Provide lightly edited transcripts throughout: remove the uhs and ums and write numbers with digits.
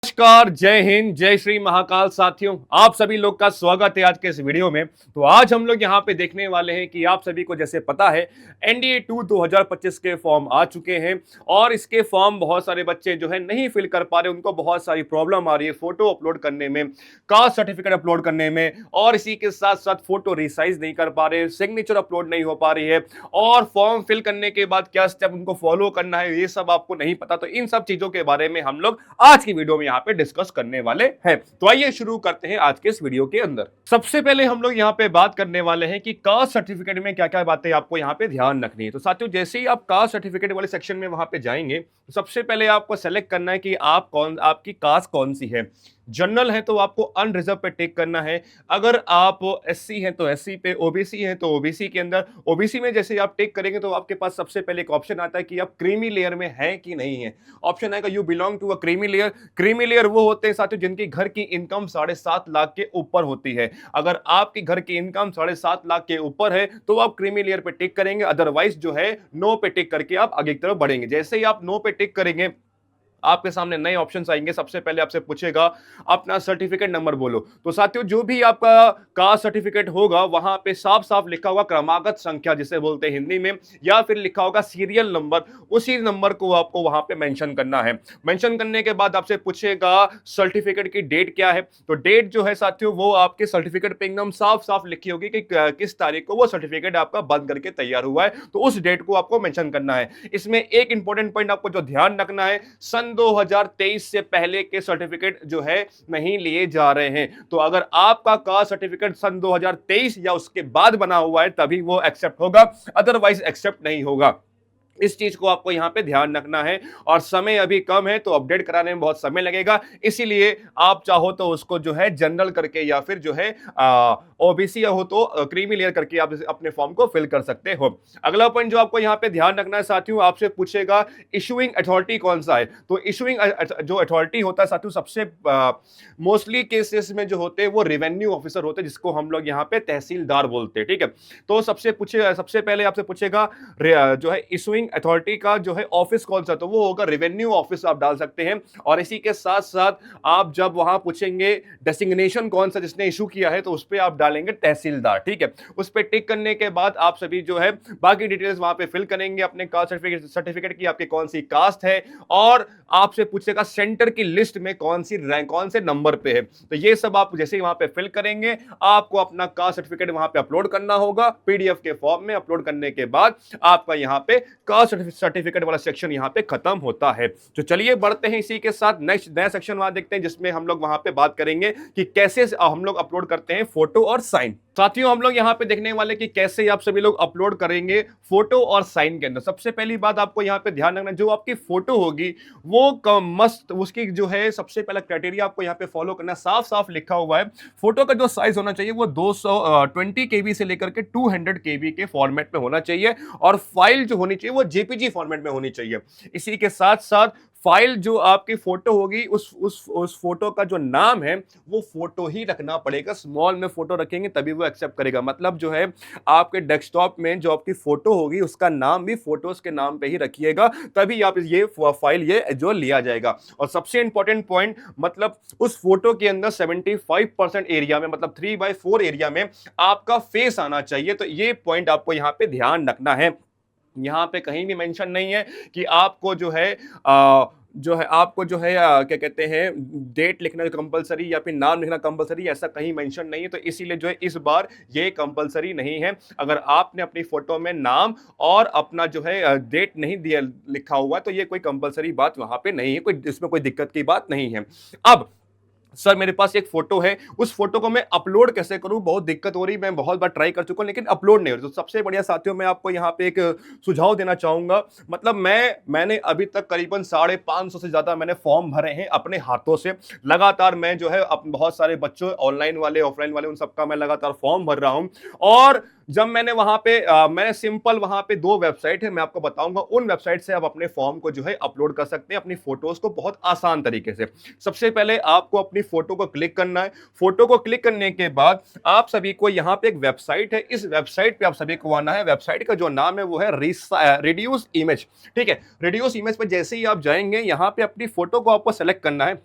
नमस्कार, जय हिंद, जय श्री महाकाल साथियों। आप सभी लोग का स्वागत है आज के इस वीडियो में। तो आज हम लोग यहाँ पे देखने वाले हैं कि आप सभी को जैसे पता है एनडीए 2 2025 के फॉर्म आ चुके हैं और इसके फॉर्म बहुत सारे बच्चे जो है नहीं फिल कर पा रहे, उनको बहुत सारी प्रॉब्लम आ रही है फोटो अपलोड करने में, कास्ट सर्टिफिकेट अपलोड करने में, और इसी के साथ साथ फोटो रिसाइज नहीं कर पा रहे, सिग्नेचर अपलोड नहीं हो पा रही है, और फॉर्म फिल करने के बाद क्या स्टेप उनको फॉलो करना है ये सब आपको नहीं पता। तो इन सब चीजों के बारे में हम लोग आज की वीडियो में यहाँ पे डिस्कस करने वाले हैं। तो आइए शुरू करते हैं आज के इस वीडियो के अंदर। सबसे पहले हम लोग यहाँ पे बात करने वाले हैं कि कास्ट सर्टिफिकेट में क्या क्या बातें आपको यहाँ पे ध्यान रखनी है। तो साथियों, जैसे ही आप कास्ट सर्टिफिकेट वाले सेक्शन में वहां पे जाएंगे तो सबसे पहले आपको सेलेक्ट करना है कि आपकी कास्ट कौन सी है। जनरल है तो आपको अनरिजर्व पे टिक करना है, अगर आप एससी हैं तो एससी पे, ओबीसी हैं तो ओबीसी के अंदर, ओबीसी में जैसे आप टिक करेंगे तो आपके पास सबसे पहले एक ऑप्शन आता है कि आप क्रीमी लेयर में हैं कि नहीं है। ऑप्शन आएगा you belong to a creamy layer. Creamy layer वो होते हैं साथियों जिनकी घर की इनकम 7.5 लाख के ऊपर होती है। अगर आपकी घर की इनकम 7.5 लाख के ऊपर है तो आप क्रीमी लेयर पे टिक करेंगे, अदरवाइज जो है नो पे टिक करके आप आगे की तरफ बढ़ेंगे। जैसे ही आप नो पे टिक करेंगे आपके सामने नए ऑप्शंस आएंगे। सबसे पहले आपसे पूछेगा अपना सर्टिफिकेट नंबर बोलो। तो साथियों, जो भी आपका कास्ट सर्टिफिकेट होगा वहां पे साफ साफ लिखा होगा क्रमागत संख्या जिसे बोलते हैं हिंदी में, या फिर लिखा होगा सीरियल नंबर। उसी नंबर को आपको वहां पे मेंशन करना है। मेंशन करने के बाद आपसे पूछेगा सर्टिफिकेट की डेट क्या है। तो डेट जो है साथियों वो आपके सर्टिफिकेट पे एकदम साफ साफ लिखी होगी कि किस तारीख को वो सर्टिफिकेट आपका बन करके तैयार हुआ है, तो उस डेट को आपको मेंशन करना है। इसमें एक इंपॉर्टेंट पॉइंट आपको जो ध्यान रखना है, सन 2023 से पहले के सर्टिफिकेट जो है नहीं लिए जा रहे हैं। तो अगर आपका कास्ट सर्टिफिकेट सन 2023 या उसके बाद बना हुआ है तभी वो एक्सेप्ट होगा, अदरवाइज एक्सेप्ट नहीं होगा। इस चीज को आपको यहां पे ध्यान रखना है। और समय अभी कम है तो अपडेट कराने में बहुत समय लगेगा, इसीलिए आप चाहो तो उसको जो है जनरल करके या फिर जो है ओबीसी हो तो क्रीमी लेयर करके आप अपने फॉर्म को फिल कर सकते हो। अगला पॉइंट जो आपको यहां पे ध्यान रखना है साथियों, आपसे पूछेगा इशुइंग अथॉरिटी कौन सा है। तो इशुइंग जो अथॉरिटी होता है साथियों, सबसे मोस्टली केसेस में जो होते हैं वो रेवेन्यू ऑफिसर होते हैं, जिसको हम लोग यहाँ पे तहसीलदार बोलते हैं। ठीक है, तो सबसे पहले आपसे पूछेगा जो है इशुइंग अथॉरिटी का जो है ऑफिस कौन सा, तो वो होगा रेवेन्यू ऑफिस आप डाल सकते हैं। और इसी के साथ साथ आप जब वहां पूछेंगे डेसिग्नेशन कौन सा जिसने इशू किया है, तो उस पर आप डालेंगे तहसीलदार। ठीक है, उस पर टिक करने के बाद आप सभी जो है बाकी डिटेल्स वहां पे फिल करेंगे अपने कास्ट सर्टिफिकेट की, आपकी कौन सी कास्ट है, और आपसे पूछेगा सेंटर की लिस्ट में कौन सी रैंक कौन से नंबर पे है। तो ये सब आप जैसे ही वहां पे फिल करेंगे आपको अपना कास्ट सर्टिफिकेट वहां पे अपलोड करना होगा पीडीएफ के फॉर्म में। अपलोड करने के बाद आपका यहाँ पे कास्ट सर्टिफिकेट वाला सेक्शन यहाँ पे खत्म होता है। तो चलिए बढ़ते हैं इसी के साथ नेक्स्ट नया सेक्शन वहां देखते हैं, जिसमें हम लोग वहां पे बात करेंगे कि कैसे हम लोग अपलोड करते हैं फोटो और साइन। साथियों, हम लोग यहाँ पे देखने वाले कि कैसे आप सभी लोग अपलोड करेंगे फोटो और साइन के अंदर। सबसे पहली बात आपको यहाँ पे ध्यान रखना, जो आपकी फोटो होगी वो मस्त, उसकी जो है सबसे पहला क्राइटेरिया आपको यहाँ पे फॉलो करना, साफ साफ लिखा हुआ है। फोटो का जो साइज होना चाहिए वो 220 केबी से लेकर के 200 केबी के फॉर्मेट में होना चाहिए, और फाइल जो होनी चाहिए वो जेपीजी फॉर्मेट में होनी चाहिए। इसी के साथ साथ फाइल जो आपकी फोटो होगी उस फोटो का जो नाम है वो फोटो ही रखना पड़ेगा। स्मॉल में फोटो रखेंगे तभी वो एक्सेप्ट करेगा। मतलब जो है आपके डेस्कटॉप में जो आपकी फोटो होगी उसका नाम भी फोटोज के नाम पे ही रखिएगा, तभी आप ये फाइल ये जो लिया जाएगा। और सबसे इंपॉर्टेंट पॉइंट, मतलब उस फोटो के अंदर 75% एरिया में, मतलब 3/4 एरिया में आपका फेस आना चाहिए। तो ये पॉइंट आपको यहाँ पे ध्यान रखना है। यहाँ पे कहीं भी मेंशन नहीं है कि आपको आपको जो है क्या कहते हैं डेट लिखना कंपलसरी या फिर नाम लिखना कंपलसरी, ऐसा कहीं मेंशन नहीं है। तो इसीलिए जो है इस बार ये कंपलसरी नहीं है। अगर आपने अपनी फोटो में नाम और अपना जो है डेट नहीं दिया लिखा हुआ तो ये कोई कंपलसरी बात वहां पे नहीं है, कोई इसमें कोई दिक्कत की बात नहीं है। अब सर मेरे पास एक फोटो है, उस फोटो को मैं अपलोड कैसे करूं, बहुत दिक्कत हो रही, मैं बहुत बार ट्राई कर चुका हूं लेकिन अपलोड नहीं हो रही। तो सबसे बढ़िया साथियों मैं आपको यहां पे एक सुझाव देना चाहूंगा। मतलब मैंने अभी तक करीबन 550 से ज्यादा मैंने फॉर्म भरे हैं अपने हाथों से। लगातार मैं जो है बहुत सारे बच्चों ऑनलाइन वाले ऑफलाइन वाले उन सबका मैं लगातार फॉर्म भर रहा हूं। और जब मैंने वहां पे मैंने सिंपल वहां पे 2 वेबसाइट है, मैं आपको बताऊंगा, उन वेबसाइट से आप अपने फॉर्म को जो है अपलोड कर सकते हैं अपनी फोटोज को बहुत आसान तरीके से। सबसे पहले आपको अपनी फोटो को क्लिक करना है। फोटो को क्लिक करने के बाद आप सभी को यहां पे एक वेबसाइट है, इस वेबसाइट पे आप सभी को आना है। वेबसाइट का जो नाम है वो है रिड्यूस इमेज। ठीक है, रिड्यूस इमेज पे जैसे ही आप जाएंगे यहां पे अपनी फोटो को आपको सेलेक्ट करना है।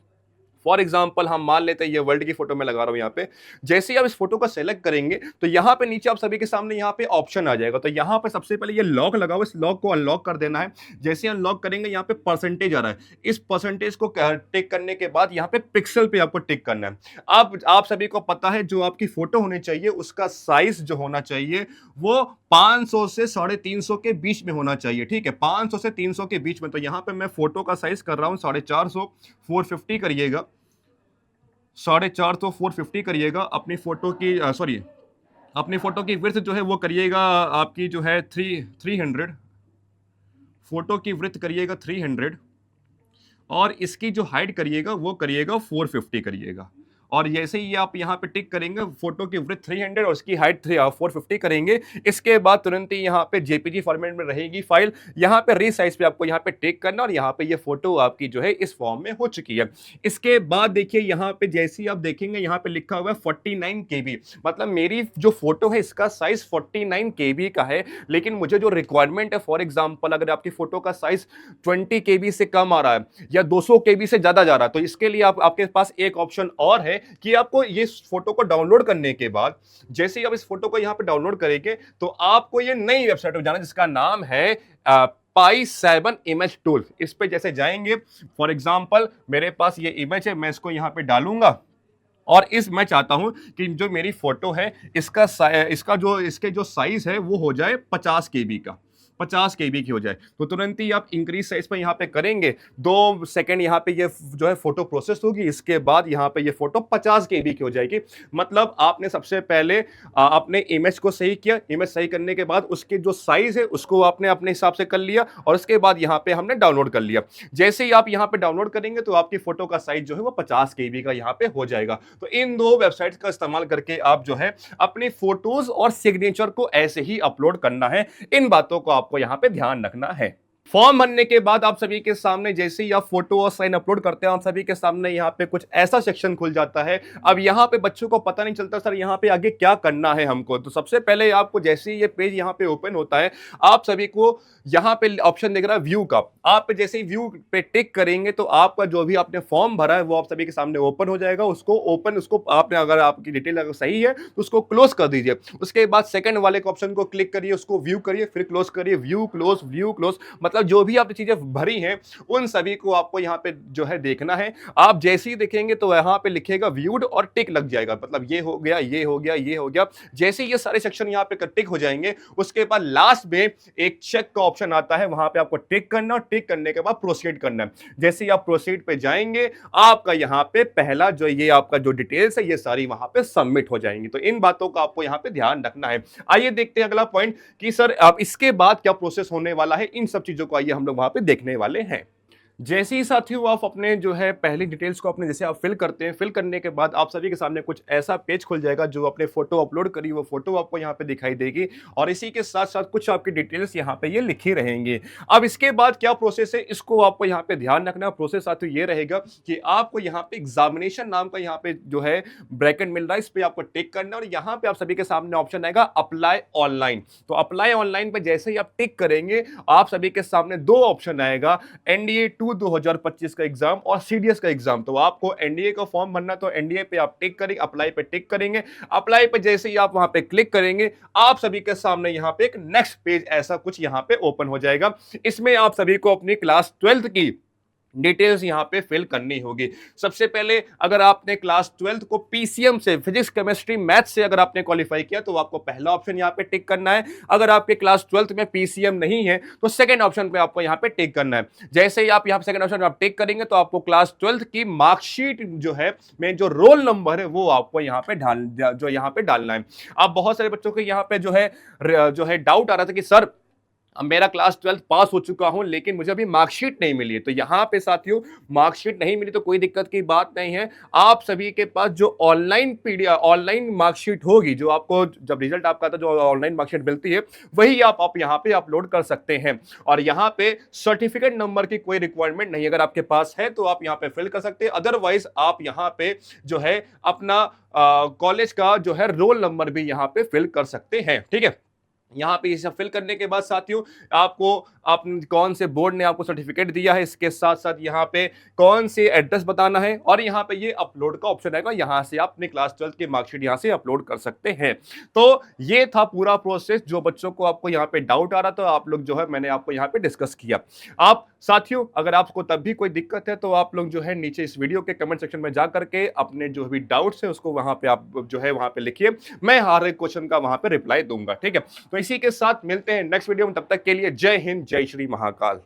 फॉर एग्जांपल हम मान लेते हैं ये वर्ल्ड की फोटो मैं लगा रहा हूं यहाँ पे। जैसे ही आप इस फोटो को सेलेक्ट करेंगे तो यहाँ पे नीचे आप सभी के सामने यहाँ पे ऑप्शन आ जाएगा। तो यहाँ पे सबसे पहले ये लॉक लगा हुआ, इस लॉक को अनलॉक कर देना है। जैसे अनलॉक करेंगे यहाँ पे परसेंटेज आ रहा है, इस परसेंटेज को टिक करने के बाद यहाँ पे पिक्सल पे आपको टिक करना है। अब आप सभी को पता है जो आपकी फोटो होनी चाहिए उसका साइज जो होना चाहिए वो 500 से 350 के बीच में होना चाहिए। ठीक है, 500 से 300 के बीच में। तो यहाँ पे मैं फोटो का साइज कर रहा हूँ 450, 450 करिएगा, 450 450 करिएगा। अपनी फोटो की सॉरी अपनी फोटो की विड्थ जो है वो करिएगा आपकी जो है 300, फोटो की विड्थ करिएगा 300 और इसकी जो हाइट करिएगा वो करिएगा 450 करिएगा। और जैसे ही आप यहाँ पे टिक करेंगे फोटो की विड्थ 300 और उसकी हाइट 450 करेंगे, इसके बाद तुरंत ही यहाँ पे जेपीजी फॉर्मेट में रहेगी फाइल। यहाँ पे रीसाइज पे आपको यहाँ पे टिक करना और यहाँ पे ये फोटो आपकी जो है इस फॉर्म में हो चुकी है। इसके बाद देखिए यहाँ पे जैसे ही आप देखेंगे यहाँ पे लिखा हुआ है 49 KB, मतलब मेरी जो फोटो है इसका साइज 49 KB का है। लेकिन मुझे जो रिक्वायरमेंट है, फॉर एग्जाम्पल अगर आपकी फोटो का साइज 20 KB से कम आ रहा है या 200 KB से ज्यादा जा रहा है, तो इसके लिए आपके पास एक ऑप्शन और है कि आपको ये फोटो को डाउनलोड करने के बाद जैसे ही आप इस फोटो को यहां पे डाउनलोड करेंगे तो आपको ये नई वेबसाइट पे जाना जिसका नाम है Pi7 इमेज टूल। इस पे जैसे जाएंगे, फॉर एग्जांपल मेरे पास ये इमेज है, मैं इसको यहां पे डालूंगा और मैं चाहता हूं कि जो मेरी फोटो है इसके जो साइज है वो हो जाए 50 KB का, 50 KB की हो जाए। तो तुरंत ही आप इंक्रीज साइज पर यहाँ पे करेंगे, 2 सेकंड यहाँ पे ये जो है फोटो प्रोसेस होगी, इसके बाद यहाँ पे ये फोटो 50 KB की हो जाएगी। मतलब आपने सबसे पहले अपने इमेज को सही किया, इमेज सही करने के बाद उसके जो साइज है उसको आपने अपने हिसाब से कर लिया और उसके बाद यहाँ पे हमने डाउनलोड कर लिया। जैसे ही आप यहाँ पे डाउनलोड करेंगे तो आपकी फोटो का साइज जो है वो 50 KB का यहाँ पे हो जाएगा। तो इन दो वेबसाइट्स का इस्तेमाल करके आप जो है अपनी फोटोज और सिग्नेचर को ऐसे ही अपलोड करना है। इन बातों को आपको यहां पे ध्यान रखना है। फॉर्म भरने के बाद आप सभी के सामने जैसे ही आप फोटो और साइन अपलोड करते हैं, आप सभी के सामने यहाँ पे कुछ ऐसा सेक्शन खुल जाता है। अब यहाँ पे बच्चों को पता नहीं चलता सर यहाँ पे आगे क्या करना है हमको। तो सबसे पहले आपको जैसे ही ये पेज यहाँ पे ओपन होता है, आप सभी को यहाँ पे ऑप्शन दिख रहा है व्यू का। आप जैसे ही व्यू पे टिक करेंगे तो आपका जो भी आपने फॉर्म भरा है वो आप सभी के सामने ओपन हो जाएगा। उसको आपने अगर आपकी डिटेल अगर सही है तो उसको क्लोज कर दीजिए। उसके बाद सेकंड वाले ऑप्शन को क्लिक करिए, उसको व्यू करिए, फिर क्लोज करिए, व्यू क्लोज। मतलब जो भी आपने चीजें भरी हैं उन सभी को आपको यहाँ पे जो है देखना है। आप जैसे ही देखेंगे तो यहाँ पे लिखेगा व्यूड और टिक लग जाएगा, मतलब ये हो गया, ये हो गया, ये हो गया। जैसे ये सारे सेक्शन यहाँ पे टिक हो जाएंगे उसके बाद लास्ट में एक चेक का ऑप्शन आता है, वहां पे आपको टिक करना और टिक करने के बाद प्रोसीड करना है। जैसे ही आप प्रोसीड पे जाएंगे आपका यहाँ पे पहला जो ये आपका जो डिटेल्स है ये सारी वहां पे सबमिट हो जाएंगी। तो इन बातों का आपको यहाँ पे ध्यान रखना है। आइए देखते हैं अगला पॉइंट कि सर अब इसके बाद क्या प्रोसेस होने वाला है। इन सब चीजों को आइए हम लोग वहां पे देखने वाले हैं। जैसे ही साथियों आप अपने जो है पहली डिटेल्स को अपने जैसे आप फिल करते हैं, फिल करने के बाद आप सभी के सामने कुछ ऐसा पेज खुल जाएगा। जो आपने फोटो अपलोड करी वो फोटो आपको यहाँ पे दिखाई देगी और इसी के साथ साथ कुछ आपकी डिटेल्स यहाँ पे ये लिखी रहेंगी। अब इसके बाद क्या प्रोसेस है इसको आपको यहाँ पे ध्यान रखना। प्रोसेस साथियों ये रहेगा कि आपको यहाँ पे एग्जामिनेशन नाम का यहाँ पे जो है ब्रैकेट मिल रहा है, इस पे आपको टिक करना और यहाँ पे आप सभी के सामने ऑप्शन आएगा अप्लाई ऑनलाइन। तो अप्लाई ऑनलाइन पे जैसे ही आप टिक करेंगे आप सभी के सामने दो ऑप्शन आएगा, NDA 2025 का एग्जाम और CDS का एग्जाम। तो आपको NDA का फॉर्म भरना तो NDA पे आप टिक करेंगे, अप्लाई पे टिक करेंगे। अप्लाई पे जैसे ही आप वहां पे क्लिक करेंगे आप सभी के सामने यहां पे एक नेक्स्ट पेज ऐसा कुछ यहां पे ओपन हो जाएगा। इसमें आप सभी को अपनी क्लास 12th की डिटेल्स यहां पे फिल करनी होगी। सबसे पहले अगर आपने क्लास 12th को PCM से, फिजिक्स केमिस्ट्री मैथ से अगर आपने क्वालिफाई किया तो आपको पहला ऑप्शन यहां पे टिक करना है। अगर आपके क्लास 12th में PCM नहीं है तो सेकंड ऑप्शन पे आपको यहां पे टिक करना है। जैसे ही आप यहां सेकंड ऑप्शन पे आप टिक करेंगे तो आपको क्लास 12th की मार्कशीट जो है में जो रोल नंबर है वो आपको यहां पे डालना है। अब बहुत सारे बच्चों को यहां पे जो है डाउट आ रहा था कि सर अब मेरा क्लास 12th पास हो चुका हूं लेकिन मुझे अभी मार्कशीट नहीं मिली है। तो यहां पे साथियों मार्कशीट नहीं मिली तो कोई दिक्कत की बात नहीं है। आप सभी के पास जो ऑनलाइन मार्कशीट होगी, जो आपको जब रिजल्ट आपका आता है जो ऑनलाइन मार्कशीट मिलती है वही आप यहां पे अपलोड कर सकते हैं। और यहां पे सर्टिफिकेट नंबर की कोई रिक्वायरमेंट नहीं, अगर आपके पास है तो आप यहां पे फिल कर सकते हैं। अदरवाइज आप यहां पे जो है अपना कॉलेज का जो है रोल नंबर भी यहां पे फिल कर सकते हैं। ठीक है, यहाँ पे ये सब फिल करने के बाद साथियों आपको आप कौन से बोर्ड ने आपको सर्टिफिकेट दिया है, इसके साथ साथ यहाँ पे कौन से एड्रेस बताना है और यहाँ पे ये अपलोड का ऑप्शन आएगा, यहाँ से आप अपने क्लास 12 की मार्कशीट यहाँ से अपलोड कर सकते हैं। तो ये था पूरा प्रोसेस, जो बच्चों को आपको यहाँ पे डाउट आ रहा था आप लोग जो है मैंने आपको यहाँ पे डिस्कस किया। आप साथियों अगर आपको तब भी कोई दिक्कत है तो आप लोग जो है नीचे इस वीडियो के कमेंट सेक्शन में जा करके अपने जो भी डाउट्स है उसको वहां पे आप जो है वहां पे लिखिए, मैं हर एक क्वेश्चन का वहां पे रिप्लाई दूंगा। ठीक है, तो इसी के साथ मिलते हैं नेक्स्ट वीडियो में, तब तक के लिए जय हिंद, जय श्री महाकाल।